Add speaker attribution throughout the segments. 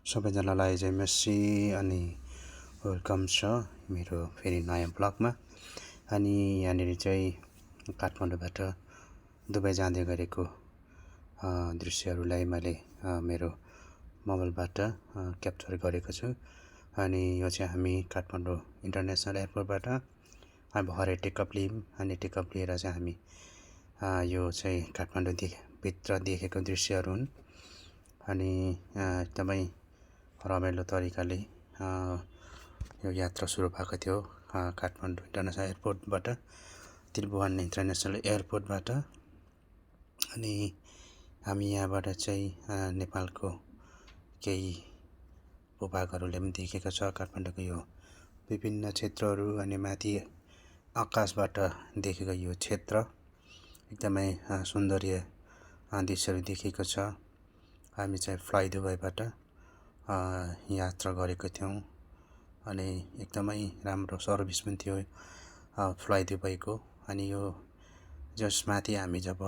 Speaker 1: सबैजनालाई जय मसी अनि वेलकम छ मेरो फेरि नयाँ ब्लगमा। अनि यहाँनिर चाहिँ काठमाडौँबाट दुबई जाँदै गरेको दृश्यहरूलाई मैले मेरो मोबाइलबाट क्याप्चर गरेको छु। अनि यो चाहिँ हामी काठमाडौँ इन्टरनेसनल एयरपोर्टबाट भरे टेकअप लियौँ। अनि टेकअप लिएर चाहिँ हामी यो चाहिँ काठमाडौँ भित्र देखेको दृश्यहरू हुन्। अनि एकदमै रमाइलो तरिकाले यो यात्रा सुरु भएको थियो काठमाडौँ इन्टरनेसनल एयरपोर्टबाट, त्रिभुवन इन्टरनेसनल एयरपोर्टबाट। अनि हामी यहाँबाट चाहिँ नेपालको केही भूभागहरूले पनि देखेको छ। काठमाडौँको यो विभिन्न क्षेत्रहरू अनि माथि आकाशबाट देखेको यो क्षेत्र एकदमै सुन्दरीय दृश्यहरू देखेको छ। हामी चाहिँ फ्लाइ दुबईबाट यात्रा गरेको थियौँ अनि एकदमै राम्रो सर्भिस पनि थियो फ्लाइ दुबईको। अनि यो जसमाथि हामी जब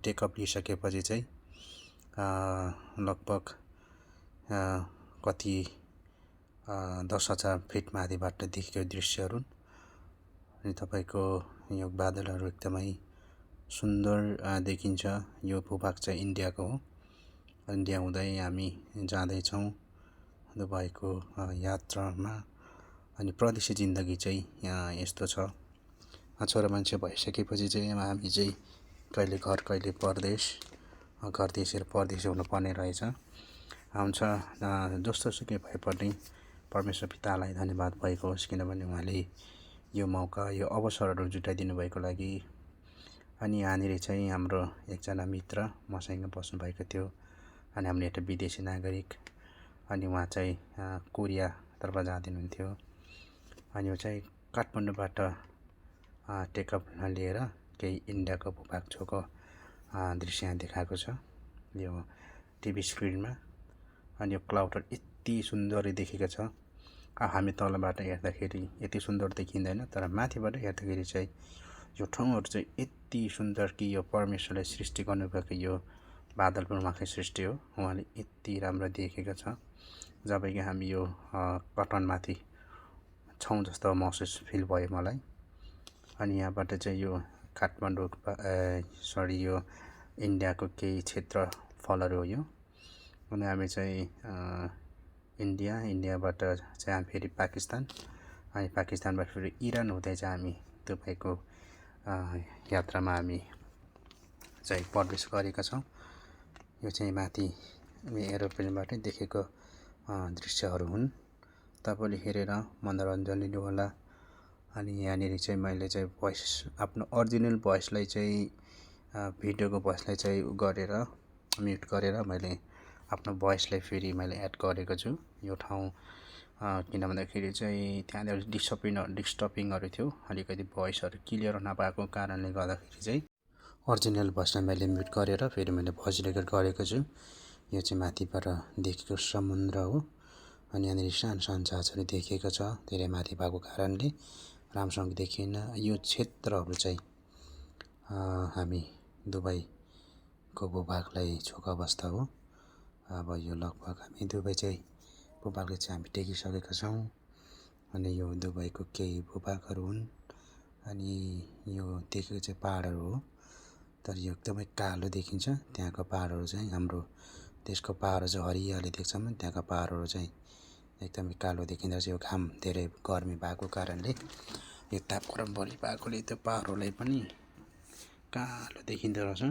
Speaker 1: टेकअप लिइसकेपछि चाहिँ लगभग कति 10,000 फिट माथिबाट देखेको दृश्यहरू। अनि तपाईँको यो बादलहरू एकदमै सुन्दर देखिन्छ। यो भूभाग चाहिँ इन्डियाको हो। इन्डिया हुँदै हामी जाँदैछौँ दुबईको यात्रामा। अनि परदेशी जिन्दगी चाहिँ यस्तो छ, छोरा मान्छे भइसकेपछि चाहिँ हामी चाहिँ कहिले घर कहिले परदेश, घर देशेर परदेशी हुनुपर्ने रहेछ। हुन्छ जस्तो सुकै भए पनि परमेश्वर पितालाई धन्यवाद भएको होस्, किनभने उहाँले यो मौका यो अवसरहरू जुटाइदिनु भएको लागि। अनि यहाँनिर चाहिँ हाम्रो एकजना मित्र मसँग बस्नुभएको थियो। अनि हाम्रो एउटा विदेशी नागरिक, अनि उहाँ चाहिँ कोरियातर्फ जाँदैनुहुन्थ्यो। अनि यो चाहिँ काठमाडौँबाट टेकअप लिएर केही इन्डियाको भूभाग छेउको दृश्य यहाँ देखाएको छ यो टिभी स्क्रिनमा। अनि यो क्लाउडहरू यति सुन्दर देखेको छ। हामी तलबाट हेर्दाखेरि यति सुन्दर देखिँदैन, तर माथिबाट हेर्दाखेरि चाहिँ यो ठाउँहरू चाहिँ यति सुन्दर कि यो परमेश्वरले सृष्टि गर्नुभएको यो बादल पनि उहाँकै सृष्टि हो। उहाँले यति राम्रो देखेको छ जब कि हामी यो कटनमाथि छौँ जस्तो महसुस फिल भयो मलाई। अनि यहाँबाट चाहिँ यो काठमाडौँ यो इन्डियाको केही क्षेत्रफलहरू हो यो। अनि हामी चाहिँ इन्डियाबाट चाहिँ हामी फेरि पाकिस्तान, अनि पाकिस्तानबाट फेरि इरान हुँदै चाहिँ हामी दुबईको यात्रामा हामी चाहिँ प्रवेश गरेका छौँ। यो चाहिँ माथि एरोप्लेनबाटै देखेको दृश्यहरू हुन्। तपाईँले हेरेर मनोरञ्जन लिनुहोला। अनि यहाँनिर चाहिँ मैले चाहिँ भोइस आफ्नो ओरिजिनल भोइसलाई चाहिँ भिडियोको भोइसलाई चाहिँ गरेर म्युट गरेर मैले आफ्नो भोइसलाई फेरि मैले एड गरेको छु यो ठाउँ। किन भन्दाखेरि चाहिँ त्यहाँनिर डिस्टर्बिङहरू थियो, अलिकति भोइसहरू क्लियर नभएको कारणले गर्दाखेरि चाहिँ ओरिजिनल भोइसलाई मैले म्युट गरेर फेरि मैले भोइस रेकर्ड गरेको छु। यो चाहिँ माथिबाट देखेको समुद्र हो। अनि यहाँनिर सानो सानो जहाजहरू देखिएको छ, धेरै माथि भएको कारणले राम्रोसँग देखिएन। यो क्षेत्रहरू चाहिँ हामी दुबईको भूभागलाई छोएको अवस्था हो। अब यो लगभग हामी दुबई चाहिँ भूभागले चाहिँ हामी टेकिसकेका छौँ। अनि यो दुबईको केही भूभागहरू हुन्। अनि यो देखेको चाहिँ पाहाडहरू हो, तर यो एकदमै कालो देखिन्छ। त्यहाँको पाहाडहरू चाहिँ हाम्रो देशको पाहाडहरू चाहिँ हरियाली देख्छौँ, त्यहाँको पाहाडहरू चाहिँ एकदमै कालो देखिँदो रहेछ। यो घाम धेरै गर्मी भएको कारणले, यो तापक्रम बढी भएकोले त्यो पाहाडहरूलाई पनि कालो देखिँदो रहेछ।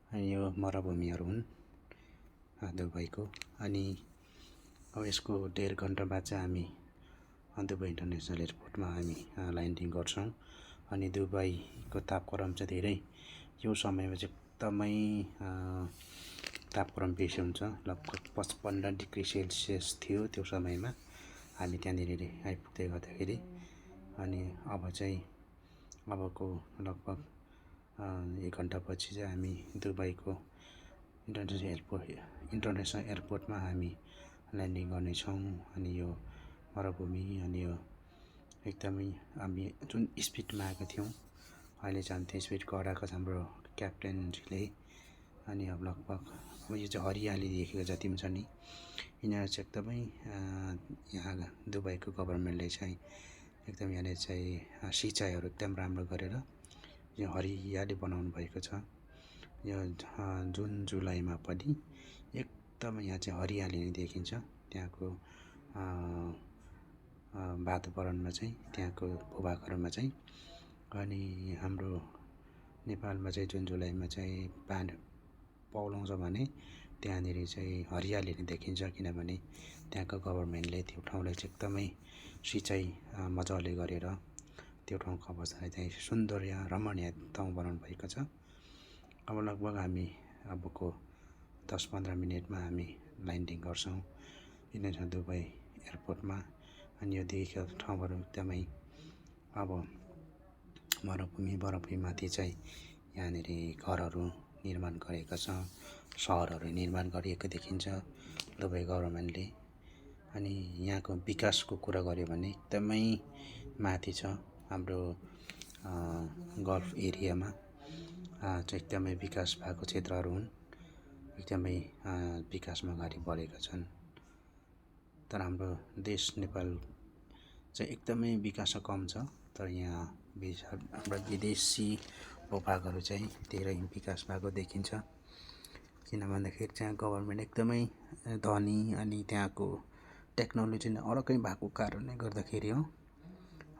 Speaker 1: अनि यो मरुभूमिहरू हुन् दुबईको। अनि अब यसको 1.5 घन्टा बाद चाहिँ हामी दुबई इन्टरनेसनल एयरपोर्टमा हामी ल्यान्डिङ गर्छौँ। अनि दुबईको तापक्रम चाहिँ धेरै यो समयमा चाहिँ एकदमै तापक्रम बेसी हुन्छ, लगभग 55 डिग्री सेल्सियस थियो त्यो समयमा हामी त्यहाँनिर आइपुग्दै गर्दाखेरि। अनि अब चाहिँ अबको लगभग 1 घन्टापछि चाहिँ हामी दुबईको इन्टरनेसनल एयरपोर्टमा हामी ल्यान्डिङ गर्नेछौँ। अनि यो मरुभूमि, अनि यो एकदमै हामी जुन स्पिडमा आएको थियौँ, अहिले चाहिँ हामी त्यो स्पिड गराएको छ हाम्रो क्याप्टेनजीले। अनि अब लगभग अब यो चाहिँ हरियाली देखेको जति पनि छ नि यिनीहरू चाहिँ एकदमै यहाँ दुबईको गभर्मेन्टले चाहिँ एकदम यहाँनिर चाहिँ सिँचाइहरू एकदम राम्रो गरेर यो हरियाली बनाउनु भएको छ। यो जुन जुलाईमा पनि एकदमै यहाँ चाहिँ हरियाली नै देखिन्छ त्यहाँको वातावरणमा चाहिँ त्यहाँको भूभागहरूमा चाहिँ। अनि हाम्रो नेपालमा चाहिँ जुन जुलाईमा चाहिँ पानी पौलाउँछ भने त्यहाँनिर चाहिँ हरियाली नै देखिन्छ, किनभने त्यहाँको गभर्मेन्टले त्यो ठाउँलाई चाहिँ एकदमै सिँचाइ मजाले गरेर त्यो ठाउँको अवस्थालाई चाहिँ सुन्दर या रमणीय ठाउँ बनाउनु भएको छ। अब लगभग हामी अबको 10-15 मिनटमा हामी ल्यान्डिङ गर्छौँ यिनीहरू दुबई एयरपोर्टमा। अनि यो देखेको ठाउँहरू एकदमै अब बरफभूमिमाथि चाहिँ यहाँनिर घरहरू निर्माण गरेका छ, सहरहरू निर्माण गरिएको देखिन्छ दुबई गभर्मेन्टले। अनि यहाँको विकासको कुरा गऱ्यो भने एकदमै माथि छ हाम्रो गल्फ एरियामा चाहिँ एकदमै विकास भएको क्षेत्रहरू हुन्, एकदमै विकासमा अगाडि बढेका छन्। तर हाम्रो देश नेपाल चाहिँ एकदमै विकास कम छ, तर यहाँ हाम्रो विदेशी भूभागहरू चाहिँ धेरै विकास भएको देखिन्छ। किन भन्दाखेरि त्यहाँ गभर्मेन्ट एकदमै धनी अनि त्यहाँको टेक्नोलोजी नै अर्कै भएको कारणले गर्दाखेरि हो।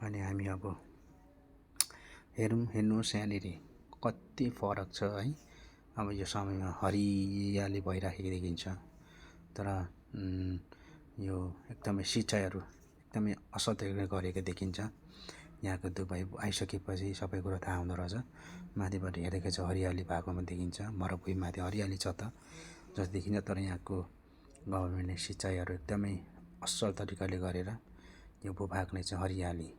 Speaker 1: अनि हामी अब हेर्नुहोस् यहाँनिर कति फरक छ है। अब यो समयमा हरियाली भइराखेको देखिन्छ, तर यो एकदमै सिँचाइहरू एकदमै असल तरिकाले गरेको देखिन्छ। यहाँको दुबई आइसकेपछि सबै कुरो थाहा हुँदो रहेछ। माथिबाट हेरेको चाहिँ हरियाली भएकोमा देखिन्छ, मरुभूमिमाथि हरियाली छ त जस्तो देखिन्छ। तर यहाँको गभर्मेन्टले सिँचाइहरू एकदमै असल तरिकाले गरेर यो भूभागलाई चाहिँ हरियाली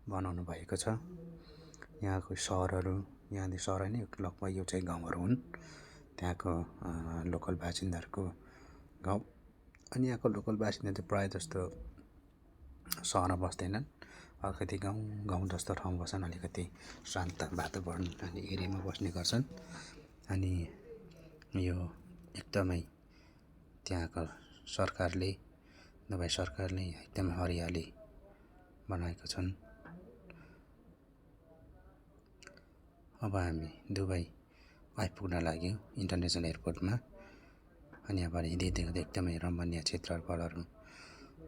Speaker 1: बनाउनु भएको छ। यहाँको सहरहरू यहाँ सहर नै लगभग यो चाहिँ गाउँहरू हुन्, त्यहाँको लोकल बासिन्दाहरूको गाउँ। अनि यहाँको लोकल बासिन्दा चाहिँ प्रायः जस्तो सहरमा बस्दैनन्, अलिकति गाउँ जस्तो ठाउँ बस्छन्, अलिकति शान्त वातावरण अनि एरियामा बस्ने गर्छन्। अनि यो एकदमै त्यहाँको सरकारले दुबई सरकारले एकदमै हरियाली बनाएका छन्। अब हामी दुबई आइपुग्न लाग्यौँ इन्टरनेसनल एयरपोर्टमा। अनि यहाँबाट हिँड्दै एकदमै रमणीय क्षेत्रहरू।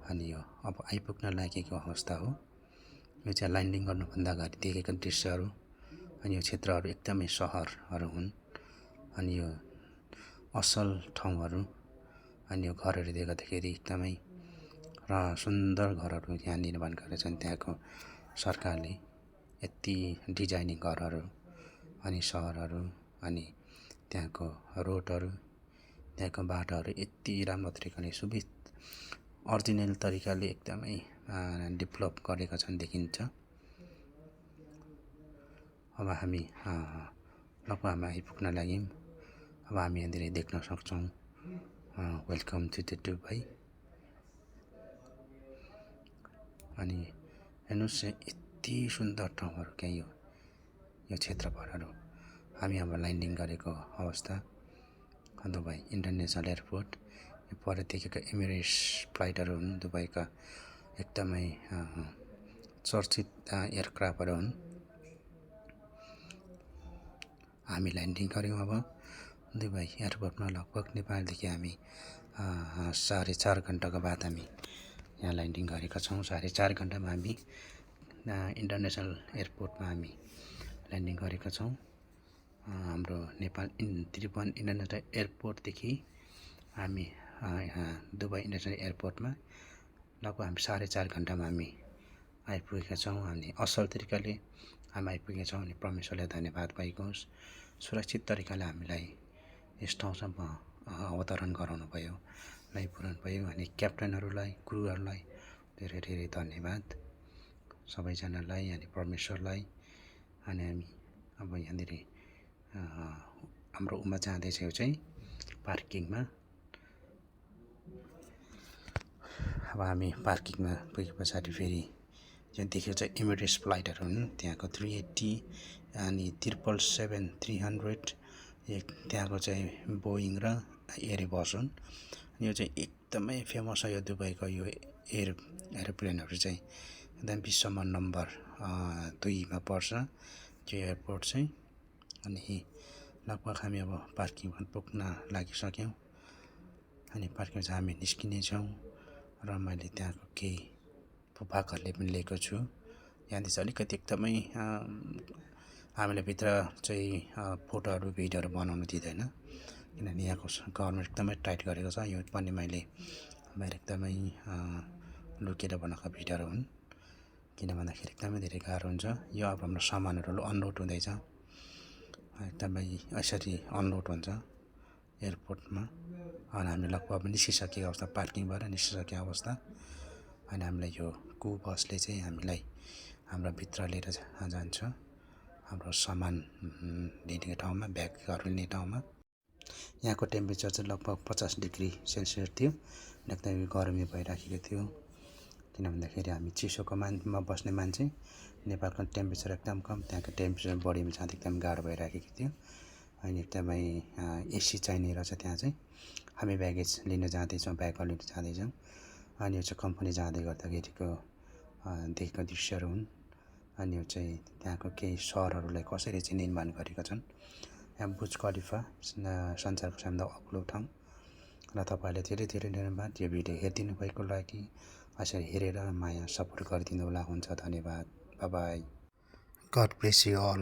Speaker 1: अनि यो अब आइपुग्न लागेको अवस्था हो। यो चाहिँ ल्यान्डिङ गर्नुभन्दा अगाडि देखेको दृश्यहरू। अनि यो क्षेत्रहरू एकदमै सहरहरू हुन्, अनि यो असल ठाउँहरू। अनि यो घरहरू देख्दाखेरि एकदमै सुन्दर घरहरू यहाँ निर्माण गरेका छन् त्यहाँको सरकारले। यति डिजाइनिङ घरहरू अनि सहरहरू अनि त्यहाँको रोडहरू, त्यहाँको बाटोहरू यति राम्रो तरिकाले ओरिजिनल तरिकाले एकदमै डेभलप गरेका छन् देखिन्छ। अब हामी लगभग हामी आइपुग्न लाग्यौँ। अब हामी यहाँनिर देख्न सक्छौँ वेलकम टु द दुबई। अनि हेर्नुहोस् यति सुन्दर ठाउँहरू क्या यो क्षेत्रफलहरू। हामी अब ल्यान्डिङ गरेको अवस्था दुबई इन्टरनेसनल एयरपोर्ट। यो पर देखेको एमिरेट्स फ्लाइटहरू हुन्, दुबईका एकदमै चर्चित एयरक्राफ्टहरू हुन्। हामी ल्यान्डिङ गऱ्यौँ अब दुबई एयरपोर्टमा। लगभग नेपालदेखि हामी 4.5 घन्टाको बाद हामी यहाँ ल्यान्डिङ गरेका छौँ। 4.5 घन्टामा हामी इन्टरनेसनल एयरपोर्टमा हामी ल्यान्डिङ गरेका छौँ। हाम्रो नेपाल त्रिभुवन इन्टरनेसनल एयरपोर्टदेखि हामी दुबई इन्टरनेसनल एयरपोर्टमा लगभग हामी 4.5 घन्टामा हामी आइपुगेका छौँ। अनि असल तरिकाले हामी आइपुगेका छौँ। अनि परमेश्वरलाई धन्यवाद पाएको होस्, सुरक्षित तरिकाले हामीलाई यस ठाउँसम्म अवतरण गराउनु भयो, ल्याइपुर्याउनु भयो। अनि क्याप्टनहरूलाई, क्रुहरूलाई धेरै धेरै धन्यवाद सबैजनालाई अनि परमेश्वरलाई। अनि हामी अब यहाँनिर हाम्रो उमा जाँदैछौँ चाहिँ पार्किङमा। अब हामी पार्किङमा पुगे पछाडि फेरि यहाँ देखेको चाहिँ एमिरेट्स फ्लाइटहरू हुन्, त्यहाँको 380 अनि 777-300 त्यहाँको चाहिँ बोइङ र एयरबस हुन्। यो चाहिँ एकदमै फेमस छ यो दुबईको यो एरोप्लेनहरू चाहिँ एकदम विश्वमा नम्बर 2मा पर्छ त्यो एयरपोर्ट चाहिँ। अनि लगभग हामी अब पार्किङमा पुग्न लागिसक्यौँ। अनि पार्किङ चाहिँ हामी निस्किनेछौँ र मैले त्यहाँको केही भूभागहरूले पनि लिएको छु। यहाँदेखि चाहिँ अलिकति एकदमै हामीलाई भित्र चाहिँ फोटोहरू भिडियोहरू बनाउनु दिँदैन, किनभने यहाँको गभर्मेन्ट एकदमै टाइट गरेको छ। यो पनि मैले एकदमै लुकेर बनाएको भिडियोहरू हुन्, किन भन्दाखेरि एकदमै धेरै गाह्रो हुन्छ। यो अब हाम्रो सामानहरू अनलोड हुँदैछ, एकदमै यसरी अनलोड हुन्छ एयरपोर्टमा। अनि हामी लगभग निस्किसकेको अवस्था, पार्किङबाट निस्किसकेको अवस्था। अनि हामीलाई यो बसले चाहिँ हामीलाई हाम्रो भित्र लिएर जान्छ, हाम्रो सामान लिने ठाउँमा, ब्यागहरू लिने ठाउँमा। यहाँको टेम्परेचर चाहिँ लगभग 50 डिग्री सेल्सियस थियो, एकदमै गर्मी भइराखेको थियो। किन भन्दाखेरि हामी चिसोको मा बस्ने मान्छे, नेपालको टेम्परेचर एकदम कम, त्यहाँको टेम्परेचर बढीमा जाँदा एकदम गाह्रो भइराखेको थियो। अनि एकदमै एसी चाहिने रहेछ त्यहाँ चाहिँ। हामी ब्यागेज लिन जाँदैछौँ, ब्यागहरू लिन जाँदैछौँ। अनि यो चाहिँ कम्पनी जाँदै गर्दाखेरिको देखेको दृश्यहरू हुन्। अनि यो चाहिँ त्यहाँको केही सहरहरूलाई कसरी चाहिँ निर्माण गरेका छन्। यहाँ बुर्ज खलिफा संसारको सबैभन्दा अग्लो ठाउँ। र तपाईँहरूले धेरै धेरै धन्यवाद यो भिडियो हेरिदिनु भएको लागि। यसरी हेरेर माया सपोर्ट गरिदिनु होला। हुन्छ, धन्यवाद, bye bye, God bless you all.